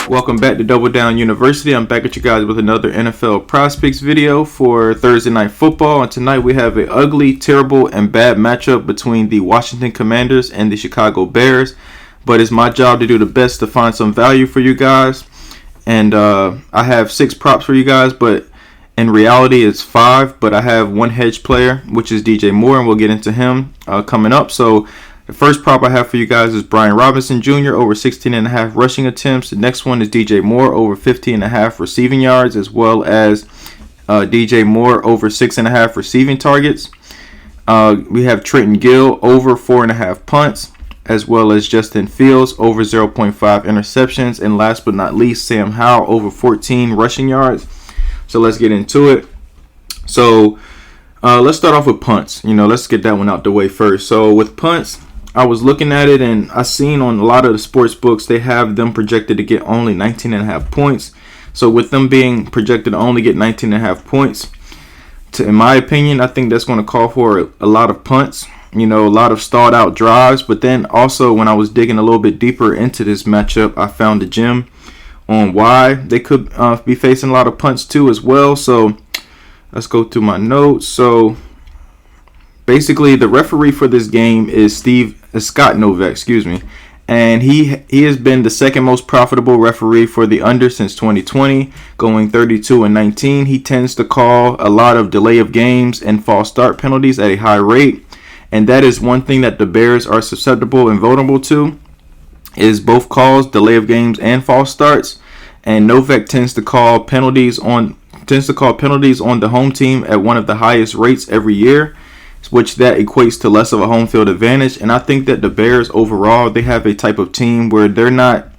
Welcome back to Double Down University. I'm back at you guys with another NFL Prizepicks video for Thursday Night Football. And tonight we have an ugly, terrible, and bad matchup between the Washington Commanders and the Chicago Bears. But it's my job to do the best to find some value for you guys. And I have 6 props for you guys, but in reality it's 5. But I have one hedge player, which is DJ Moore, and we'll get into him coming up. So the first prop I have for you guys is Brian Robinson Jr. over 16.5 rushing attempts. The next one is DJ Moore over 15.5 receiving yards, as well as DJ Moore over 6.5 receiving targets. We have Trenton Gill over 4.5 punts, as well as Justin Fields over 0.5 interceptions. And last but not least, Sam Howell over 14 rushing yards. So let's get into it. So let's start off with punts. Let's get that one out the way first. So with punts, I was looking at it and I seen on a lot of the sports books they have them projected to get only 19.5 points. So with them being projected to only get 19.5 points, in my opinion, I think that's going to call for a lot of punts, a lot of stalled out drives. But then also when I was digging a little bit deeper into this matchup, I found a gem on why they could be facing a lot of punts too as well. So let's go through my notes. So basically, the referee for this game is Scott Novak, and he has been the second most profitable referee for the under since 2020, going 32-19. He tends to call a lot of delay of games and false start penalties at a high rate, and that is one thing that the Bears are susceptible and vulnerable to, is both calls, delay of games, and false starts. And Novak tends to call penalties on the home team at one of the highest rates every year, which that equates to less of a home field advantage. And I think that the Bears overall, they have a type of team where they're not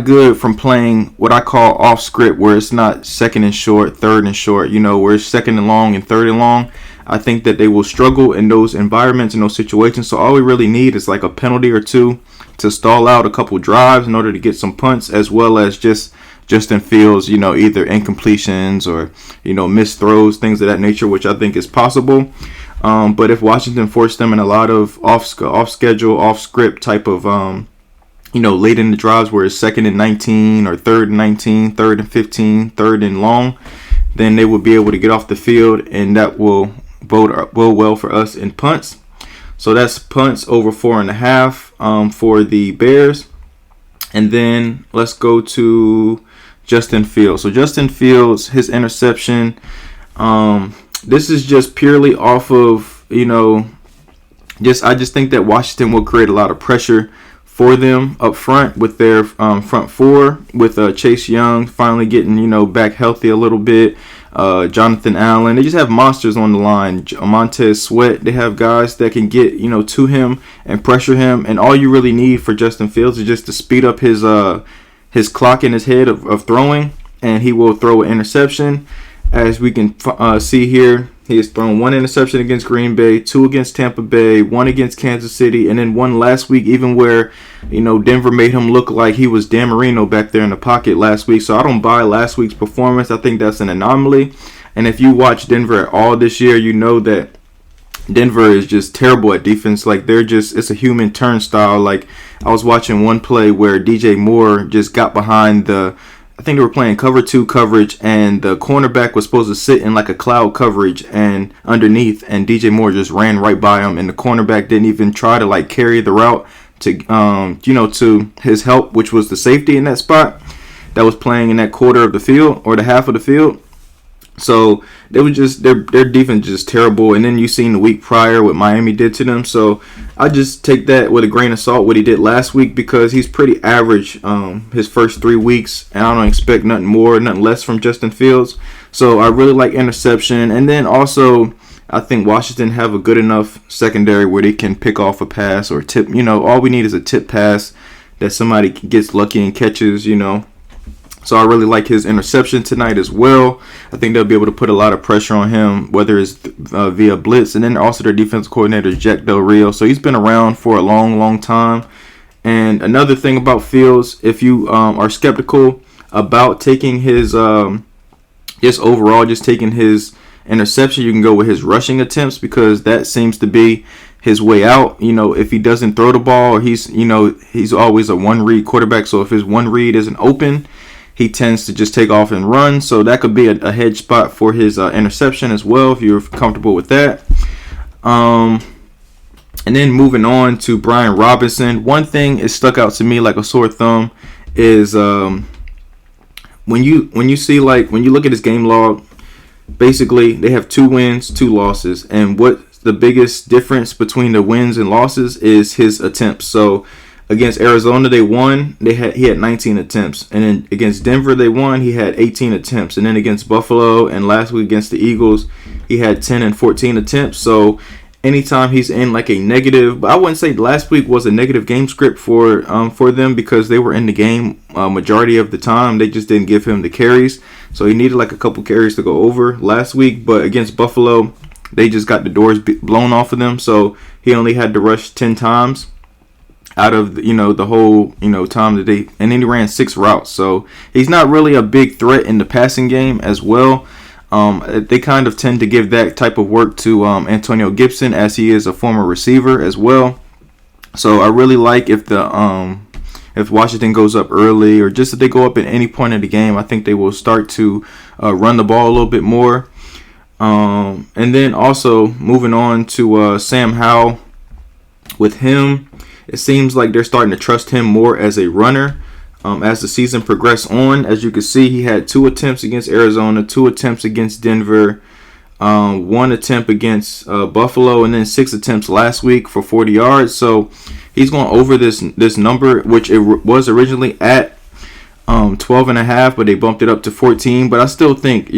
good from playing what I call off script, where it's not second and short, third and short, where it's second and long and third and long. I think that they will struggle in those environments, in those situations. So all we really need is like a penalty or two to stall out a couple drives in order to get some punts, as well as just Justin Fields, either incompletions or, missed throws, things of that nature, which I think is possible. But if Washington forced them in a lot of off schedule, off script type of, late in the drives where it's 2nd and 19 or 3rd and 19, 3rd and 15, 3rd and long, then they would be able to get off the field, and that will bode well for us in punts. So that's punts over 4.5 for the Bears. And then let's go to Justin Fields. So Justin Fields, his interception, this is just purely off of, I just think that Washington will create a lot of pressure for them up front with their front four, with Chase Young finally getting, back healthy a little bit. Jonathan Allen, they just have monsters on the line. Montez Sweat, they have guys that can get, to him and pressure him. And all you really need for Justin Fields is just to speed up his clock in his head of throwing, and he will throw an interception. As we can see here, he has thrown 1 interception against Green Bay, 2 against Tampa Bay, 1 against Kansas City, and then 1 last week, even where, Denver made him look like he was Dan Marino back there in the pocket last week. So I don't buy last week's performance. I think that's an anomaly. And if you watch Denver at all this year, you know that Denver is just terrible at defense. Like, it's a human turnstile. Like, I was watching one play where DJ Moore just got behind I think they were playing cover 2 coverage, and the cornerback was supposed to sit in like a cloud coverage and underneath, and DJ Moore just ran right by him, and the cornerback didn't even try to like carry the route to to his help, which was the safety in that spot that was playing in that quarter of the field or the half of the field. So they were just their defense just terrible. And then you seen the week prior what Miami did to them. So I just take that with a grain of salt what he did last week, because he's pretty average his first 3 weeks, and I don't expect nothing more, nothing less from Justin Fields. So I really like interception. And then also I think Washington have a good enough secondary where they can pick off a pass or tip. All we need is a tip pass that somebody gets lucky and catches. So I really like his interception tonight as well. I think they'll be able to put a lot of pressure on him, whether it's via blitz. And then also their defensive coordinator, Jack Del Rio. So he's been around for a long, long time. And another thing about Fields, if you are skeptical about taking his, just taking his interception, you can go with his rushing attempts, because that seems to be his way out. If he doesn't throw the ball, or he's always a one read quarterback. So if his one read isn't open, he tends to just take off and run. So that could be a hedge spot for his interception as well, if you're comfortable with that. And then moving on to Brian Robinson. One thing is stuck out to me like a sore thumb is when you look at his game log, basically they have 2 wins, 2 losses, and what the biggest difference between the wins and losses is his attempts. So against Arizona they won, he had 19 attempts, and then against Denver they won, he had 18 attempts, and then against Buffalo and last week against the Eagles he had 10 and 14 attempts. So anytime he's in like a negative, but I wouldn't say last week was a negative game script for them, because they were in the game majority of the time. They just didn't give him the carries, so he needed like a couple carries to go over last week. But against Buffalo, they just got the doors blown off of them, so he only had to rush 10 times out of the whole time that they, and then he ran 6 routes. So he's not really a big threat in the passing game as well. They kind of tend to give that type of work to Antonio Gibson, as he is a former receiver as well. So I really like if Washington goes up early, or just if they go up at any point in the game, I think they will start to run the ball a little bit more. And then also moving on to Sam Howell. With him, it seems like they're starting to trust him more as a runner. As the season progressed on, as you can see, he had 2 attempts against Arizona, 2 attempts against Denver, 1 attempt against Buffalo, and then 6 attempts last week for 40 yards. So he's going over this number, which it was originally at 12.5, but they bumped it up to 14. But I still think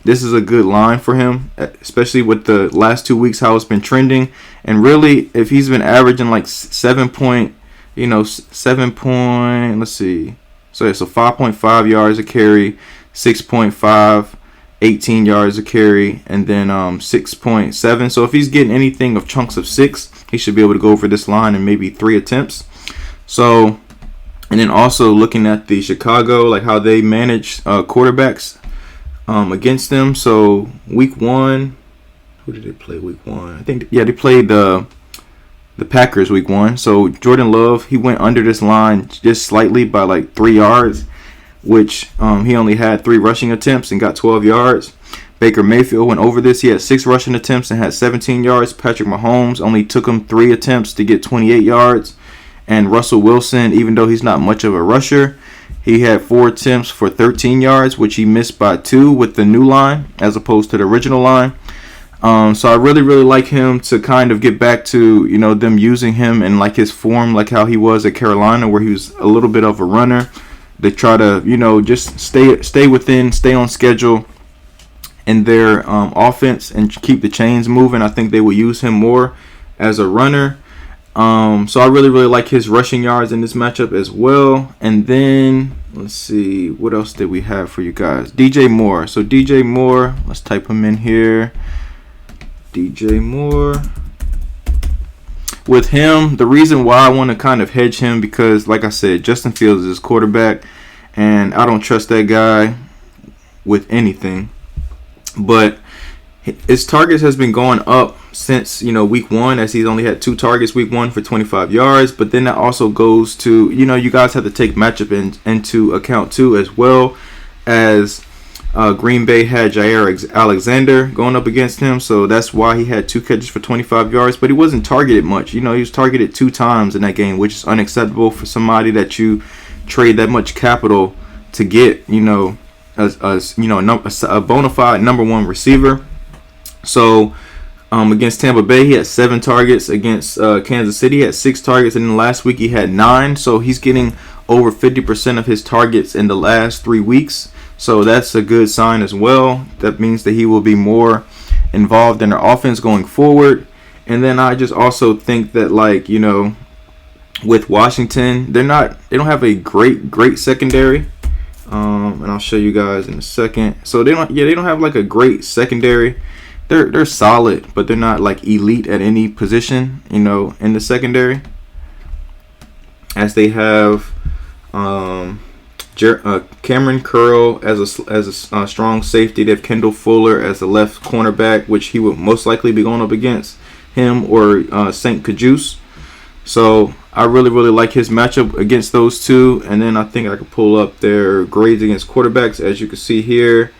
this is a good line for him, especially with the last 2 weeks how it's been trending. And really, if he's been averaging like 5.5 yards a carry, 6.5, 18 yards a carry, and then 6.7. So if he's getting anything of chunks of 6, he should be able to go over this line in maybe 3 attempts. So, and then also looking at the Chicago, like how they manage quarterbacks against them. So week 1, who did they play week 1? I think, they played the Packers week 1. So Jordan Love, he went under this line just slightly by like 3 yards, which he only had 3 rushing attempts and got 12 yards. Baker Mayfield went over this. He had 6 rushing attempts and had 17 yards. Patrick Mahomes only took him 3 attempts to get 28 yards. And Russell Wilson, even though he's not much of a rusher, he had 4 attempts for 13 yards, which he missed by 2 with the new line as opposed to the original line. So I really, really like him to kind of get back to, them using him in like his form, like how he was at Carolina, where he was a little bit of a runner. They try to, just stay on schedule in their offense and keep the chains moving. I think they will use him more as a runner. So I really, really like his rushing yards in this matchup as well. And then let's see, what else did we have for you guys? DJ Moore. So DJ Moore, let's type him in here. DJ Moore. With him, the reason why I want to kind of hedge him, because like I said, Justin Fields is his quarterback, and I don't trust that guy with anything. But his targets has been going up since week 1, as he's only had 2 targets week 1 for 25 yards. But then that also goes to you guys have to take matchup into account too, as well as Green Bay had Jair Alexander going up against him, so that's why he had 2 catches for 25 yards. But he wasn't targeted much. He was targeted 2 times in that game, which is unacceptable for somebody that you trade that much capital to get. A bona fide number 1 receiver. So against Tampa Bay, he had 7 targets. Against Kansas City, he had 6 targets, and then last week he had 9. So he's getting over 50% of his targets in the last 3 weeks. So that's a good sign as well. That means that he will be more involved in their offense going forward. And then I just also think that, with Washington, they don't have a great secondary. And I'll show you guys in a second. So they don't have like a great secondary. They're solid, but they're not like elite at any position, in the secondary. As they have Cameron Curl as a strong safety. They have Kendall Fuller as the left cornerback, which he would most likely be going up against. him or St. Cajuce. So I really like his matchup against those two. And then I think I could pull up their grades against quarterbacks. As you can see here,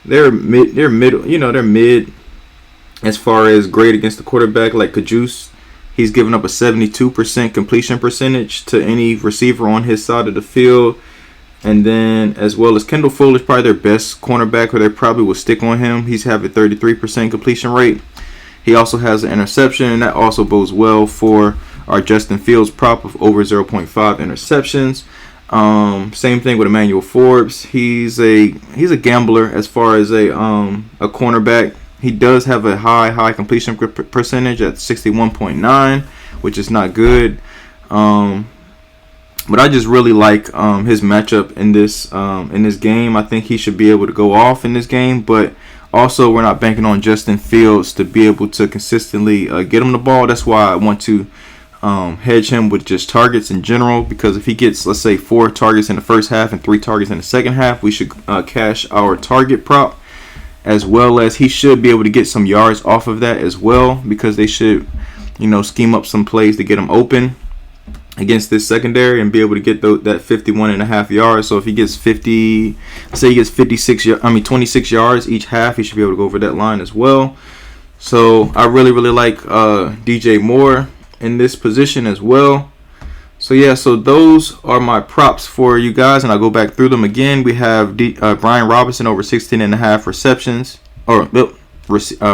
they're mid. They're mid as far as grade against the quarterback. Like Cajuce, he's given up a 72% completion percentage to any receiver on his side of the field. And then as well as Kendall Fuller is probably their best cornerback, or they probably will stick on him. He's having 33% completion rate. He also has an interception, and that also bodes well for our Justin Fields prop of over 0.5 interceptions. Same thing with Emmanuel Forbes. He's a gambler as far as a cornerback. He does have a high completion percentage at 61.9, which is not good. But I just really like his matchup in this game. I think he should be able to go off in this game, but also we're not banking on Justin Fields to be able to consistently get him the ball. That's why I want to hedge him with just targets in general, because if he gets, let's say, 4 targets in the first half and 3 targets in the second half, we should cash our target prop, as well as he should be able to get some yards off of that as well, because they should, scheme up some plays to get him open against this secondary and be able to get that 51.5 yards. So if he gets 26 yards each half, he should be able to go over that line as well. So I really like DJ Moore in this position as well. So yeah, so those are my props for you guys, and I'll go back through them again. We have Brian Robinson over 16.5 receptions, or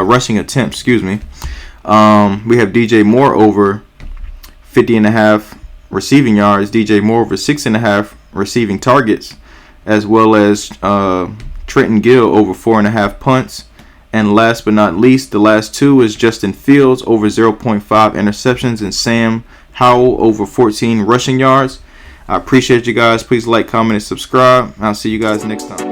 rushing attempts, excuse me. We have DJ Moore over 50.5 receiving yards, DJ Moore over 6.5 receiving targets, as well as Trenton Gill over 4.5 punts. And last but not least, the last two is Justin Fields over 0.5 interceptions and Sam Howell over 14 rushing yards. I appreciate you guys. Please like, comment, and subscribe. I'll see you guys next time.